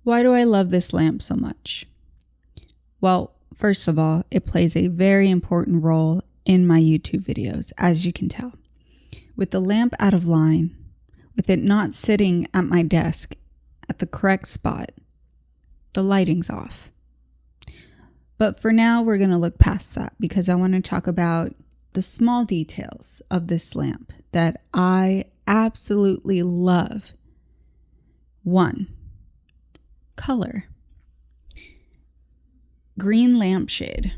Why do I love this lamp so much? Well, first of all, it plays a very important role in my YouTube videos, as you can tell. With the lamp out of line, with it not sitting at my desk at the correct spot, the lighting's off. But for now, we're going to look past that because I want to talk about the small details of this lamp that I absolutely love. 1, color. Green lampshade.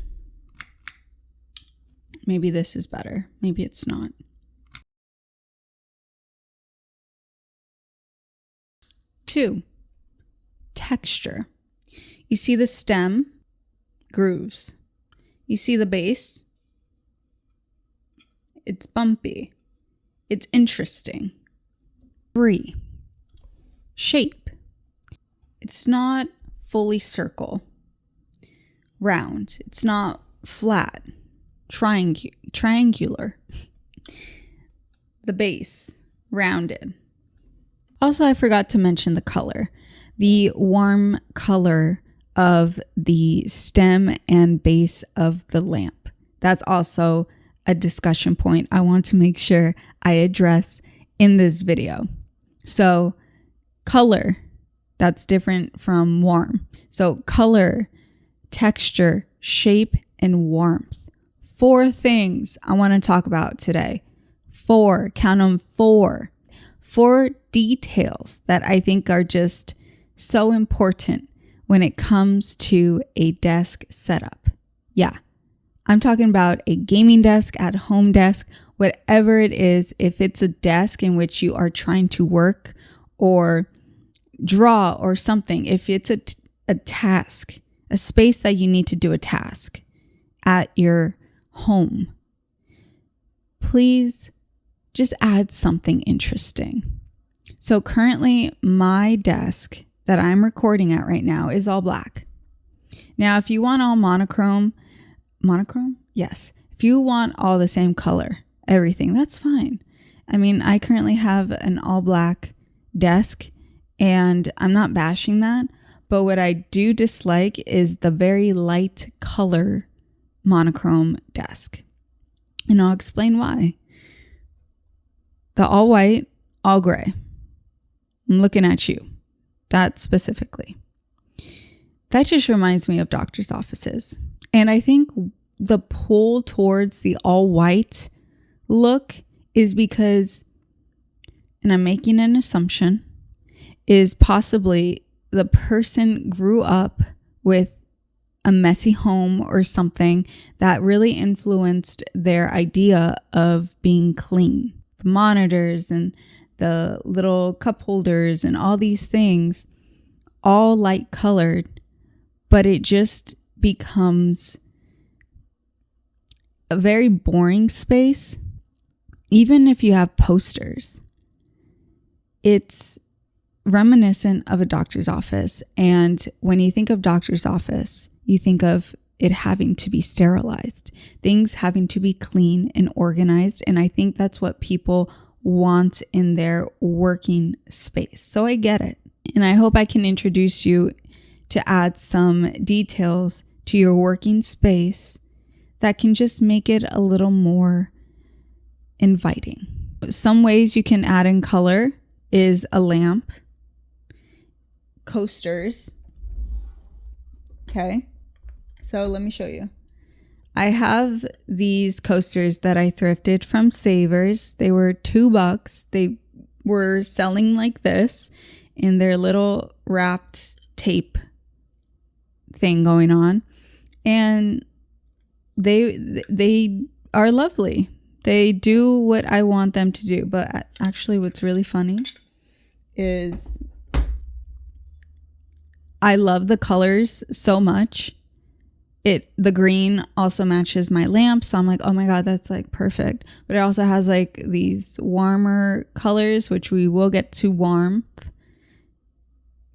Maybe this is better. Maybe it's not. 2, texture. You see the stem, grooves. You see the base, it's bumpy. It's interesting. 3, shape. It's not fully circle, round. It's not flat, triangular. The base, rounded. Also, I forgot to mention the color. The warm color of the stem and base of the lamp. That's also a discussion point I want to make sure I address in this video. So, color, that's different from warm. So, color, texture, shape, and warmth. 4 things I want to talk about today. 4, count them 4. 4 details that I think are just so important when it comes to a desk setup. Yeah, I'm talking about a gaming desk, at home desk, whatever it is. If it's a desk in which you are trying to work or draw or something, if it's a task, a space that you need to do a task at your home, please just add something interesting. So currently my desk that I'm recording at right now is all black. Now, if you want all monochrome? Yes. If you want all the same color, everything, that's fine. I mean, I currently have an all black desk and I'm not bashing that, but what I do dislike is the very light color monochrome desk. And I'll explain why. The all white, all gray. I'm looking at you. That specifically. That just reminds me of doctor's offices. And I think the pull towards the all white look is because, and I'm making an assumption, is possibly the person grew up with a messy home or something that really influenced their idea of being clean. The monitors and the little cup holders and all these things, all light colored, but it just becomes a very boring space. Even if you have posters, it's reminiscent of a doctor's office. And when you think of doctor's office, you think of it having to be sterilized, things having to be clean and organized. And I think that's what people want in their working space. So I get it. And I hope I can introduce you to add some details to your working space that can just make it a little more inviting. Some ways you can add in color is a lamp, coasters. Okay, so let me show you. I have these coasters that I thrifted from Savers. They were $2. They were selling like this in their little wrapped tape thing going on. And they are lovely. They do what I want them to do. But actually what's really funny is I love the colors so much. The green also matches my lamp, so I'm like, oh my god, that's like perfect. But it also has like these warmer colors, which we will get to warmth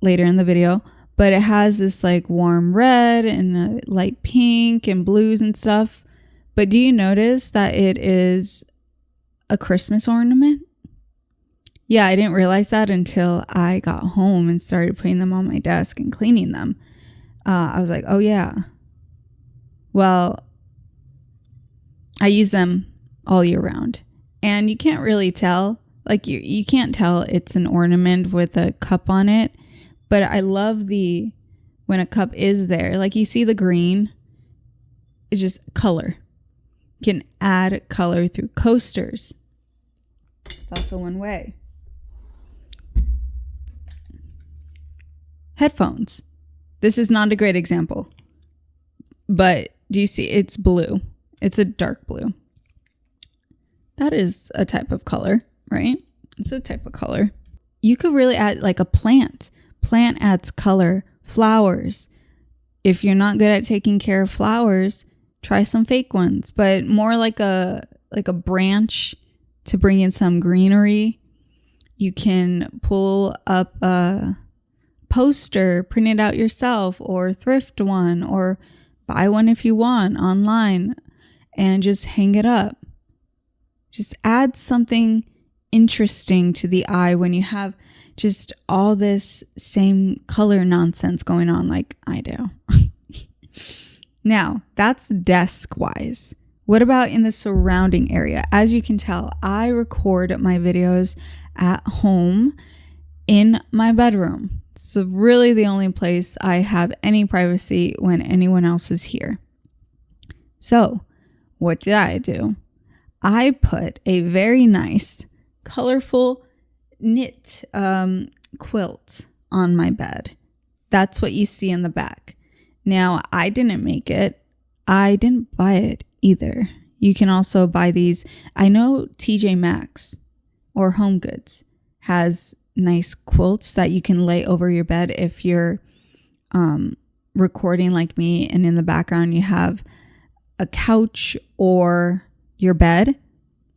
later in the video. But it has this like warm red and a light pink and blues and stuff. But do you notice that it is a Christmas ornament? Yeah, I didn't realize that until I got home and started putting them on my desk and cleaning them. I was like, oh yeah. Well, I use them all year round. And you can't really tell. Like you can't tell it's an ornament with a cup on it. But I love when a cup is there. Like you see the green. It's just color. You can add color through coasters. It's also one way. Headphones. This is not a great example. But do you see? It's blue. It's a dark blue. That is a type of color, right? It's a type of color. You could really add like a plant. Plant adds color. Flowers. If you're not good at taking care of flowers, try some fake ones, but more like a branch to bring in some greenery. You can pull up a poster, print it out yourself, or thrift one, or buy one if you want online and just hang it up. Just add something interesting to the eye when you have just all this same color nonsense going on like I do. Now, that's desk-wise. What about in the surrounding area? As you can tell, I record my videos at home in my bedroom. It's really the only place I have any privacy when anyone else is here. So, what did I do? I put a very nice, colorful knit quilt on my bed. That's what you see in the back. Now, I didn't make it. I didn't buy it either. You can also buy these. I know TJ Maxx or Home Goods has nice quilts that you can lay over your bed if you're recording like me and in the background you have a couch or your bed.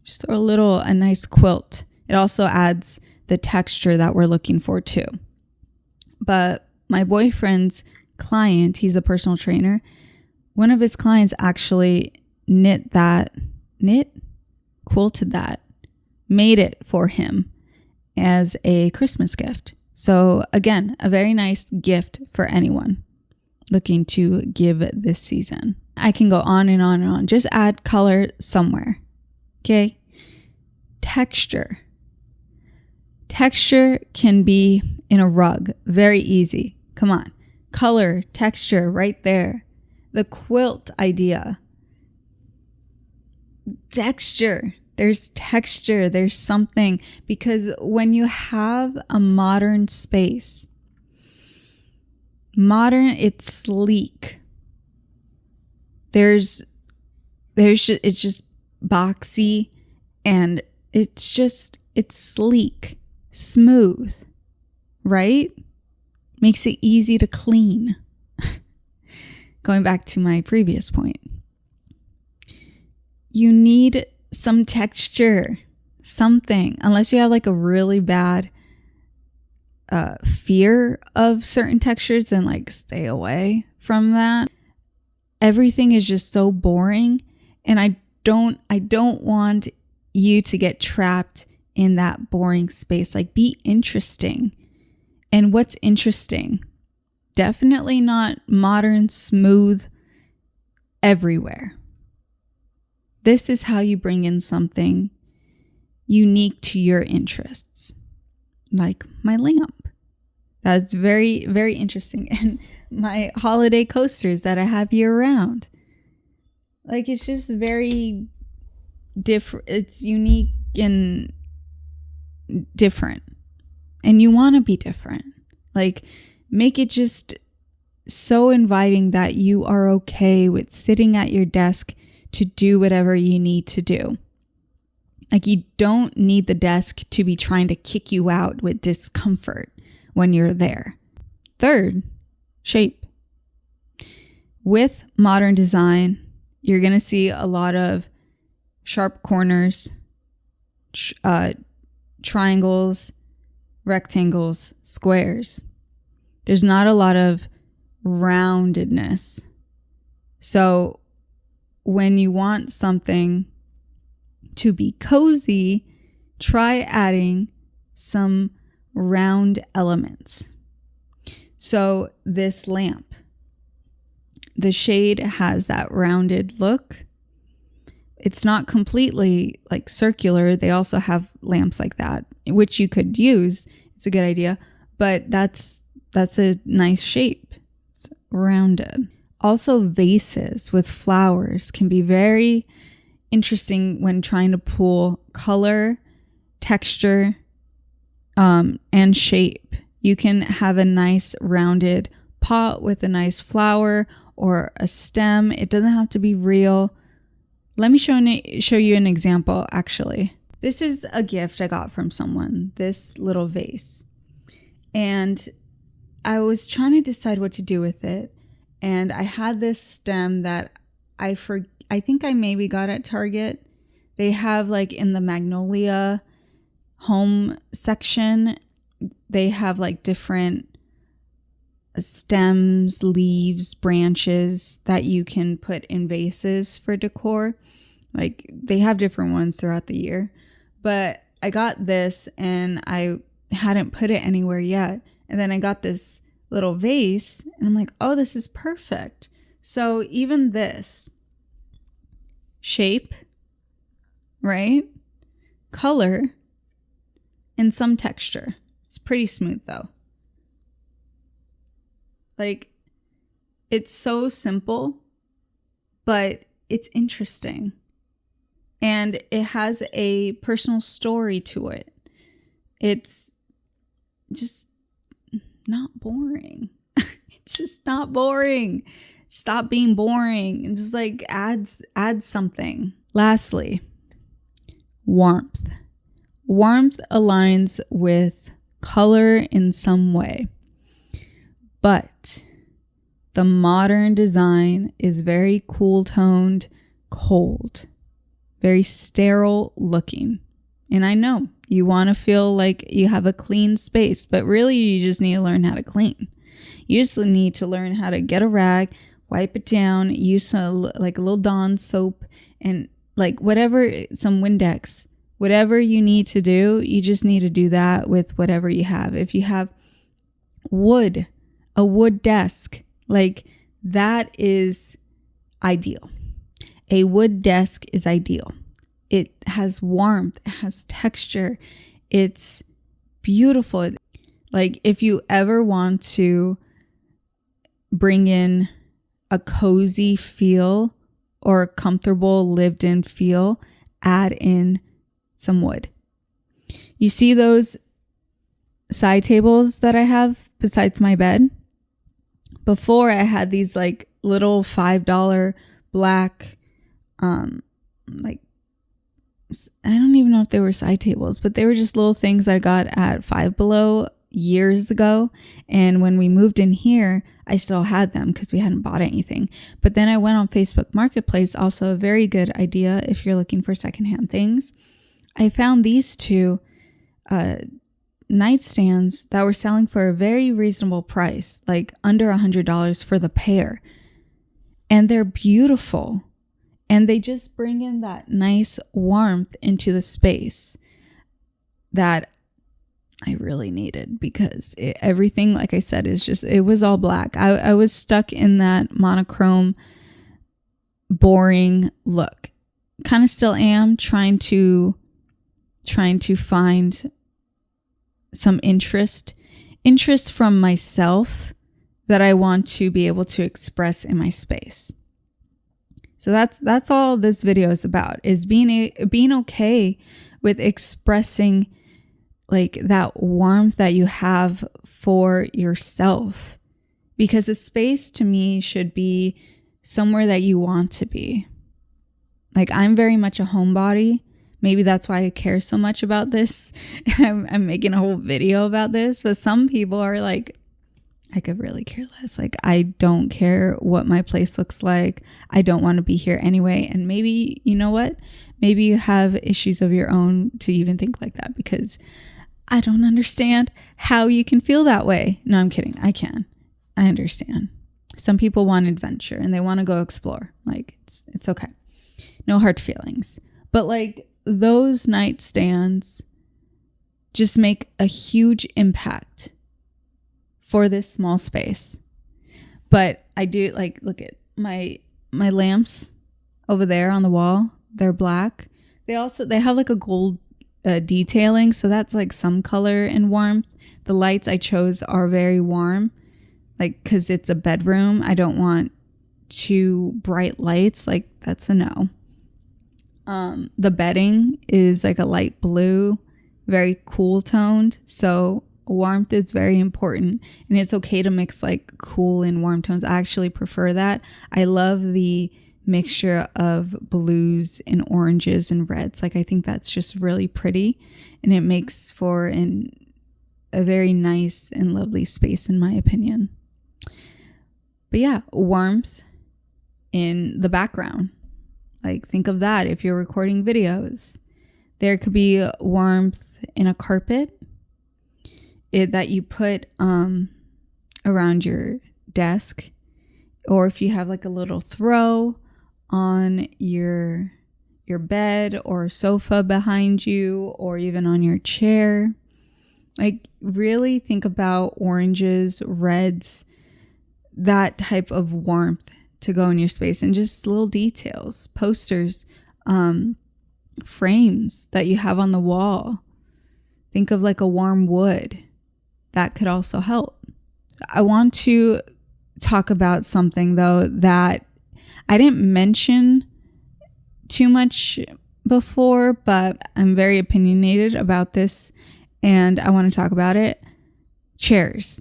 Just throw a nice quilt. It also adds the texture that we're looking for too. But my boyfriend's client, he's a personal trainer. One of his clients actually quilted that, made it for him as a Christmas gift. So again, a very nice gift for anyone looking to give this season. I can go on and on and on. Just add color somewhere. Okay. Texture. Texture can be in a rug. Very easy. Come on. Color, texture, right there. The quilt idea. Texture. There's texture. There's something. Because when you have a modern space, it's sleek. It's just boxy and it's sleek, smooth, right? Makes it easy to clean. Going back to my previous point. You need some texture, something, unless you have like a really bad fear of certain textures, and like stay away from that. Everything is just so boring, and I don't want you to get trapped in that boring space. Like, be interesting. And what's interesting? Definitely not modern, smooth, everywhere. This is how you bring in something unique to your interests, like my lamp. That's very, very interesting. And my holiday coasters that I have year round. Like, it's just very different. It's unique and different. And you want to be different. Like, make it just so inviting that you are okay with sitting at your desk to do whatever you need to do. Like, you don't need the desk to be trying to kick you out with discomfort when you're there. Third, shape. With modern design, you're going to see a lot of sharp corners, triangles, rectangles, squares. There's not a lot of roundedness. So when you want something to be cozy, try adding some round elements. So this lamp, the shade has that rounded look. It's not completely like circular. They also have lamps like that, which you could use. It's a good idea, but that's a nice shape. It's rounded. Also, vases with flowers can be very interesting when trying to pull color, texture, and shape. You can have a nice rounded pot with a nice flower or a stem. It doesn't have to be real. Let me show you an example, actually. This is a gift I got from someone, this little vase. And I was trying to decide what to do with it. And I had this stem that I think I maybe got at Target. They have like in the Magnolia home section, they have like different stems, leaves, branches that you can put in vases for decor. Like they have different ones throughout the year. But I got this and I hadn't put it anywhere yet. And then I got this little vase and I'm like, oh, this is perfect. So even this shape, right? Color and some texture. It's pretty smooth though. Like it's so simple, but it's interesting. And it has a personal story to it. It's just not boring. It's just not boring. Stop being boring and just like add something. Lastly, warmth. Warmth aligns with color in some way. But the modern design is very cool toned, cold. Very sterile looking. And I know you want to feel like you have a clean space, but really you just need to learn how to clean. You just need to learn how to get a rag, wipe it down, use like a little Dawn soap and like whatever, some Windex, whatever you need to do, you just need to do that with whatever you have. If you have wood, a wood desk, like that is ideal. A wood desk is ideal. It has warmth, it has texture, it's beautiful. Like if you ever want to bring in a cozy feel or a comfortable lived in feel, add in some wood. You see those side tables that I have besides my bed? Before I had these like little $5 black like I don't even know if they were side tables, but they were just little things I got at Five Below years ago. And when we moved in here, I still had them because we hadn't bought anything. But then I went on Facebook Marketplace, also a very good idea if you're looking for secondhand things. I found these two nightstands that were selling for a very reasonable price, like under $100 for the pair. And they're beautiful. And they just bring in that nice warmth into the space that I really needed because everything, like I said, is just, it was all black. I was stuck in that monochrome, boring look. Kind of still am trying to find some interest from myself that I want to be able to express in my space. So that's all this video is about, is being okay with expressing like that warmth that you have for yourself, because a space to me should be somewhere that you want to be. Like I'm very much a homebody. Maybe that's why I care so much about this. I'm making a whole video about this, but some people are like, I could really care less. Like, I don't care what my place looks like. I don't want to be here anyway. And maybe, you know what? Maybe you have issues of your own to even think like that, because I don't understand how you can feel that way. No, I'm kidding. I can. I understand. Some people want adventure and they want to go explore. Like, it's okay. No hard feelings. But like those nightstands just make a huge impact for this small space. But I do like, look at my lamps over there on the wall. They're black. They have like a gold detailing, so that's like some color and warmth. The lights I chose are very warm, like, because it's a bedroom. I don't want too bright lights, like that's a no. The bedding is like a light blue, very cool toned, so warmth is very important, and it's okay to mix like cool and warm tones. I actually prefer that. I love the mixture of blues and oranges and reds. Like, I think that's just really pretty, and it makes for a very nice and lovely space, in my opinion. But yeah, warmth in the background. Like, think of that if you're recording videos. There could be warmth in a carpet that you put around your desk, or if you have like a little throw on your bed or sofa behind you, or even on your chair. Like, really think about oranges, reds, that type of warmth to go in your space, and just little details, posters, frames that you have on the wall. Think of like a warm wood. That could also help. I want to talk about something though that I didn't mention too much before, but I'm very opinionated about this and I want to talk about it. Chairs.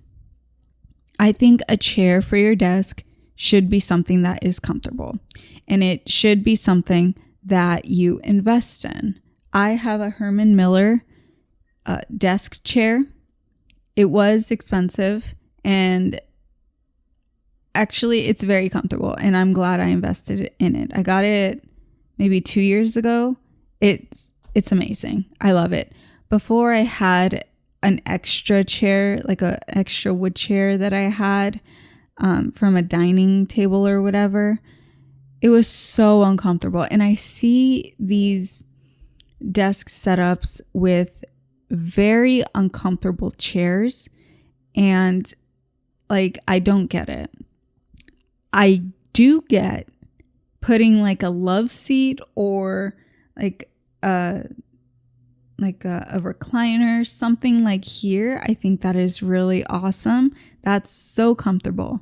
I think a chair for your desk should be something that is comfortable, and it should be something that you invest in. I have a Herman Miller desk chair. It was expensive, and actually it's very comfortable, and I'm glad I invested in it. I got it maybe 2 years ago. It's amazing. I love it. Before, I had an extra chair, like a extra wood chair that I had from a dining table or whatever. It was so uncomfortable. And I see these desk setups with very uncomfortable chairs, and like, I don't get it. I do get putting like a love seat or like a recliner, something like here. I think that is really awesome. That's so comfortable.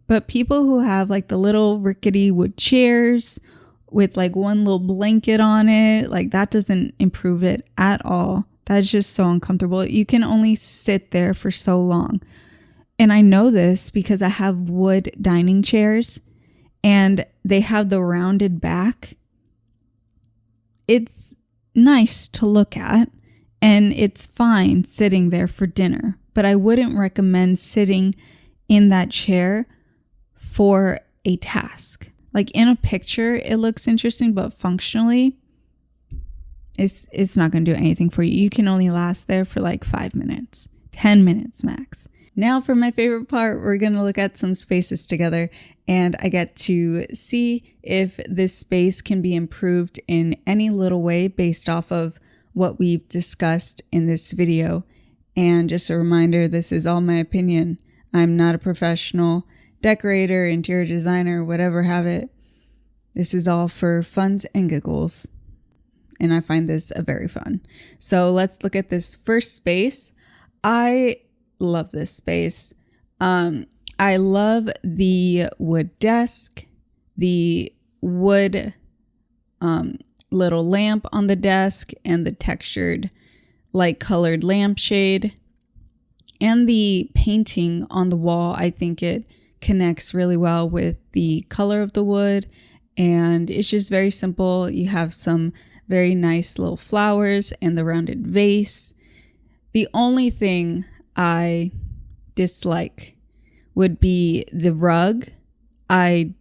But people who have like the little rickety wood chairs with like one little blanket on it, like, that doesn't improve it at all. That's just so uncomfortable. You can only sit there for so long. And I know this because I have wood dining chairs and they have the rounded back. It's nice to look at and it's fine sitting there for dinner, but I wouldn't recommend sitting in that chair for a task. Like, in a picture it looks interesting, but functionally it's not going to do anything for you. You can only last there for like 5 minutes, 10 minutes max. Now for my favorite part, we're going to look at some spaces together, and I get to see if this space can be improved in any little way based off of what we've discussed in this video. And just a reminder, this is all my opinion. I'm not a professional decorator, interior designer, whatever have it. This is all for funs and giggles, and I find this very fun. So let's look at this first space. I love this space. I love the wood desk, the wood little lamp on the desk, and the textured light colored lampshade, and the painting on the wall. I think it connects really well with the color of the wood, and it's just very simple. You have some very nice little flowers and the rounded vase. The only thing I dislike would be the rug. I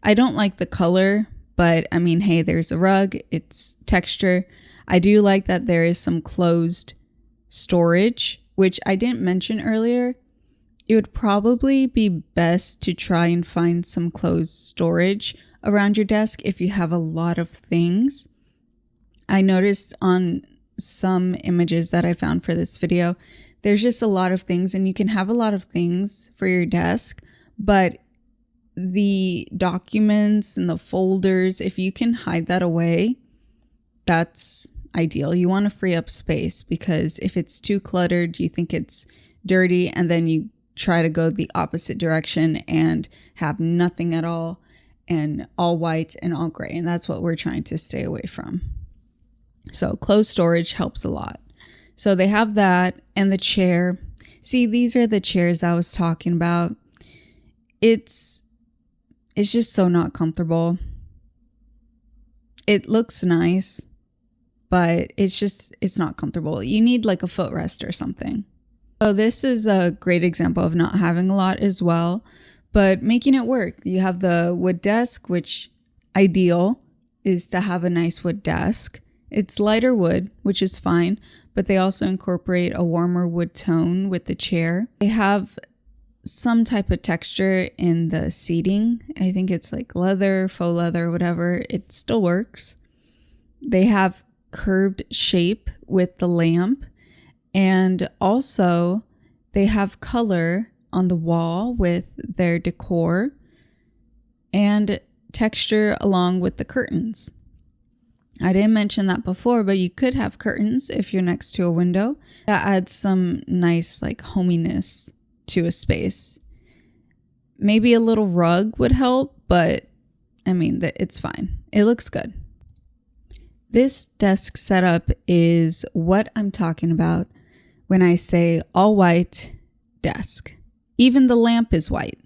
don't like the color, but I mean, hey, there's a rug, it's texture. I do like that there is some closed storage, which I didn't mention earlier. It would probably be best to try and find some closed storage around your desk if you have a lot of things. I noticed on some images that I found for this video. There's just a lot of things, and you can have a lot of things for your desk, but the documents and the folders, if you can hide that away, that's ideal. You want to free up space, because if it's too cluttered, you think it's dirty, and then you try to go the opposite direction and have nothing at all and all white and all gray. And that's what we're trying to stay away from. So closed storage helps a lot. So they have that, and the chair. See, these are the chairs I was talking about. It's just so not comfortable. It looks nice, but it's not comfortable. You need like a footrest or something. So this is a great example of not having a lot as well, but making it work. You have the wood desk, which ideal is to have a nice wood desk. It's lighter wood, which is fine, but they also incorporate a warmer wood tone with the chair. They have some type of texture in the seating. I think it's like leather, faux leather, whatever. It still works. They have curved shape with the lamp, and also they have color on the wall with their decor and texture along with the curtains. I didn't mention that before, but you could have curtains if you're next to a window. That adds some nice like hominess to a space. Maybe a little rug would help, but I mean, it's fine. It looks good. This desk setup is what I'm talking about when I say all white desk. Even the lamp is white.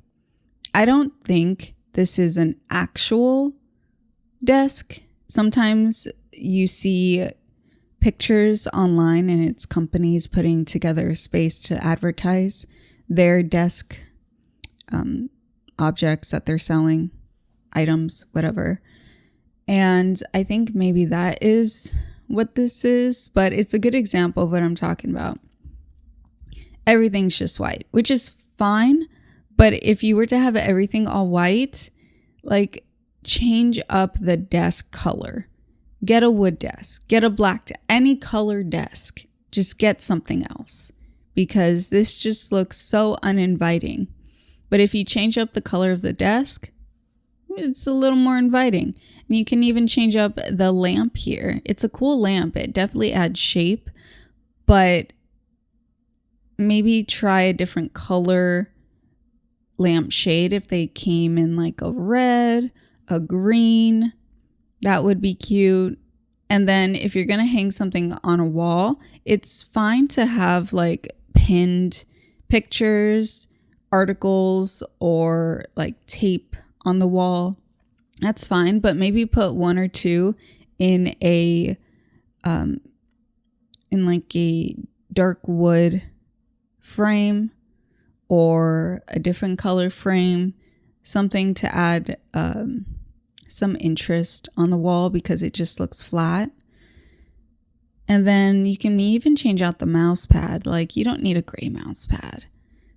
I don't think this is an actual desk. Sometimes you see pictures online and it's companies putting together a space to advertise their desk objects that they're selling, items, whatever. And I think maybe that is what this is, but it's a good example of what I'm talking about. Everything's just white, which is fine. But if you were to have everything all white, like change up the desk color. Get a wood desk, get a black desk, any color desk. Just get something else, because this just looks so uninviting. But if you change up the color of the desk, it's a little more inviting. And you can even change up the lamp here. It's a cool lamp. It definitely adds shape, but maybe try a different color lamp shade. If they came in like a red, a green, that would be cute. And then if you're going to hang something on a wall, it's fine to have like pinned pictures, articles, or like tape on the wall. That's fine, but maybe put one or two in in like a dark wood frame or a different color frame, something to add some interest on the wall, because it just looks flat. And then you can even change out the mouse pad. Like, you don't need a gray mouse pad.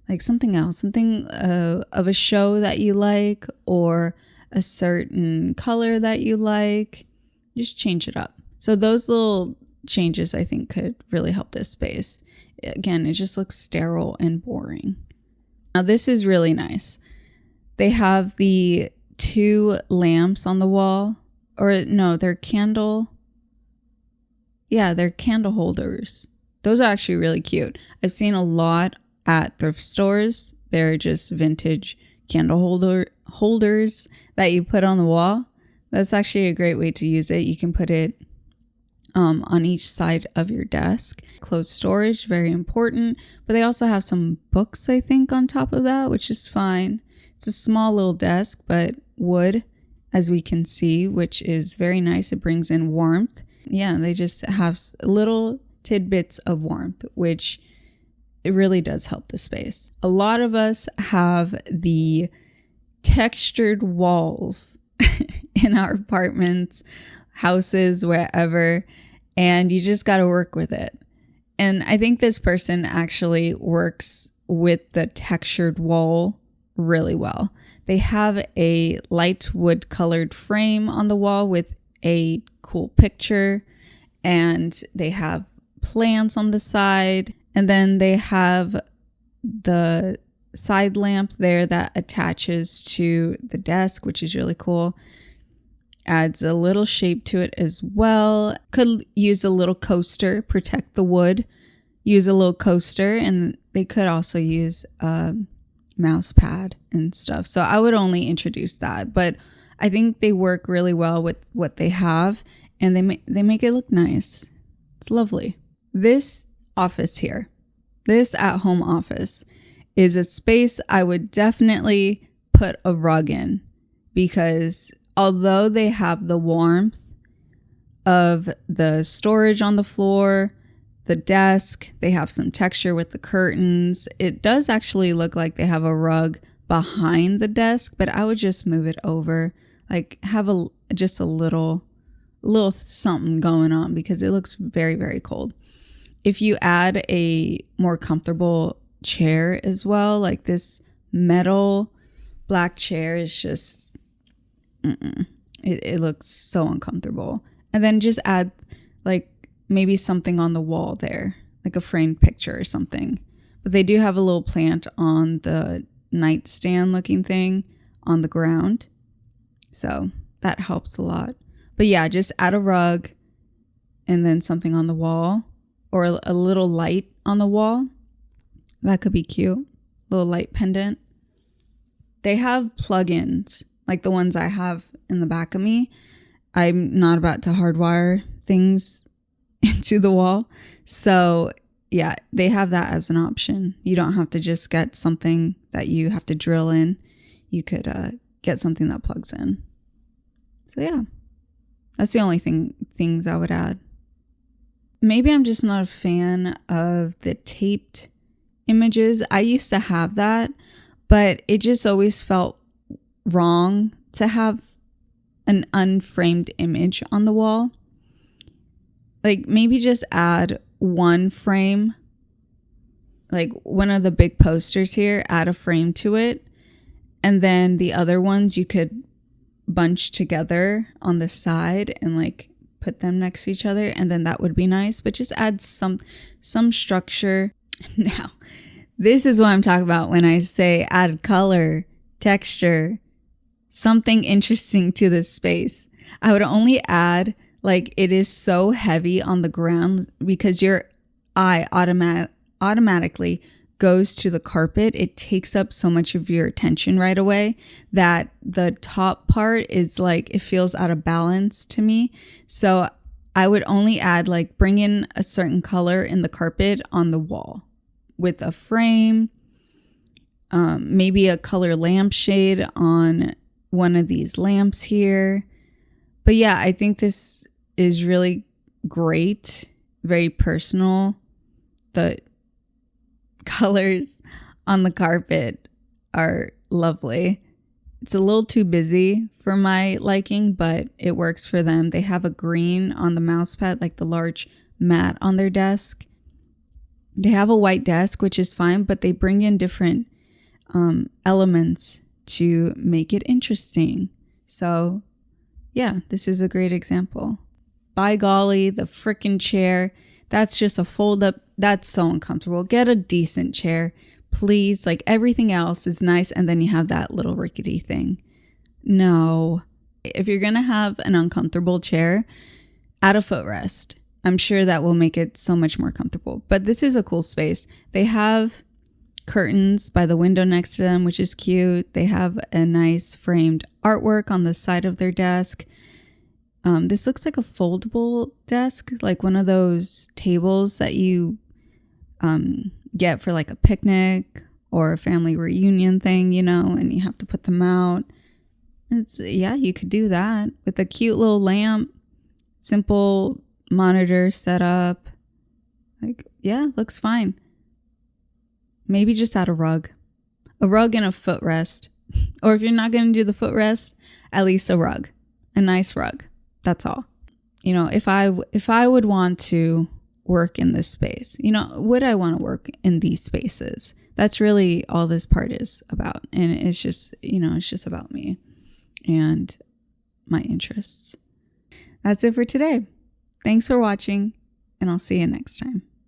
Like something else, something of a show that you like, or a certain color that you like. Just change it up. So those little changes, I think, could really help this space. Again, it just looks sterile and boring. Now this is really nice. They have the 2 lamps on the wall, or no, they're candle. Yeah, they're candle holders. Those are actually really cute. I've seen a lot at thrift stores. They're just vintage candle holders that you put on the wall. That's actually a great way to use it. You can put it on each side of your desk. Closed storage, very important. But they also have some books, I think, on top of that, which is fine. It's a small little desk, but wood, as we can see, which is very nice. It brings in warmth. Yeah, they just have little tidbits of warmth, which it really does help the space. A lot of us have the textured walls in our apartments, houses, wherever, and you just got to work with it. And I think this person actually works with the textured wall really well. They have a light wood colored frame on the wall with a cool picture, and they have plants on the side, and then they have the side lamp there that attaches to the desk, which is really cool. Adds a little shape to it as well. Could use a little coaster, protect the wood. Use a little coaster, and they could also use a mouse pad and stuff. So I would only introduce that, but I think they work really well with what they have, and they make it look nice. It's lovely. This office here, this at-home office, is a space I would definitely put a rug in, because although they have the warmth of the storage on the floor, the desk, they have some texture with the curtains. It does actually look like they have a rug behind the desk, but I would just move it over, like have just a little something going on, because it looks very, very cold. If you add a more comfortable chair as well, like this metal black chair is just, it looks so uncomfortable. And then just add like maybe something on the wall there, like a framed picture or something. But they do have a little plant on the nightstand looking thing on the ground, so that helps a lot. But yeah, just add a rug and then something on the wall, or a little light on the wall. That could be cute. Little light pendant. They have plugins like the ones I have in the back of me. I'm not about to hardwire things into the wall. So yeah, they have that as an option. You don't have to just get something that you have to drill in. You could get something that plugs in. So yeah, that's the only things I would add. Maybe I'm just not a fan of the taped images. I used to have that, but it just always felt wrong to have an unframed image on the wall. Like maybe just add one frame, like one of the big posters here, add a frame to it. And then the other ones you could bunch together on the side and like put them next to each other. And then that would be nice, but just add some structure. Now, this is what I'm talking about when I say add color, texture, something interesting to this space. I would only add, like, it is so heavy on the ground because your eye automatically goes to the carpet. It takes up so much of your attention right away that the top part is like, it feels out of balance to me. So I would only add, like, bring in a certain color in the carpet on the wall with a frame, maybe a color lampshade on one of these lamps here. But yeah, I think this is really great, very personal. The colors on the carpet are lovely. It's a little too busy for my liking, but it works for them. They have a green on the mouse pad, like the large mat on their desk. They have a white desk, which is fine, but they bring in different elements to make it interesting. So yeah, this is a great example. By golly, the frickin' chair, that's just a fold up. That's so uncomfortable. Get a decent chair, please. Like, everything else is nice, and then you have that little rickety thing. No. If you're gonna have an uncomfortable chair, add a footrest. I'm sure that will make it so much more comfortable. But this is a cool space. They have curtains by the window next to them, which is cute. They have a nice framed artwork on the side of their desk. This looks like a foldable desk, like one of those tables that you get for like a picnic or a family reunion thing, you know, and you have to put them out. Yeah, you could do that with a cute little lamp, simple monitor setup. Like, yeah, looks fine. Maybe just add a rug and a footrest. Or if you're not going to do the footrest, at least a rug, a nice rug. That's all. You know, if I would want to work in this space, you know, would I want to work in these spaces? That's really all this part is about. And it's just, you know, it's just about me and my interests. That's it for today. Thanks for watching, and I'll see you next time.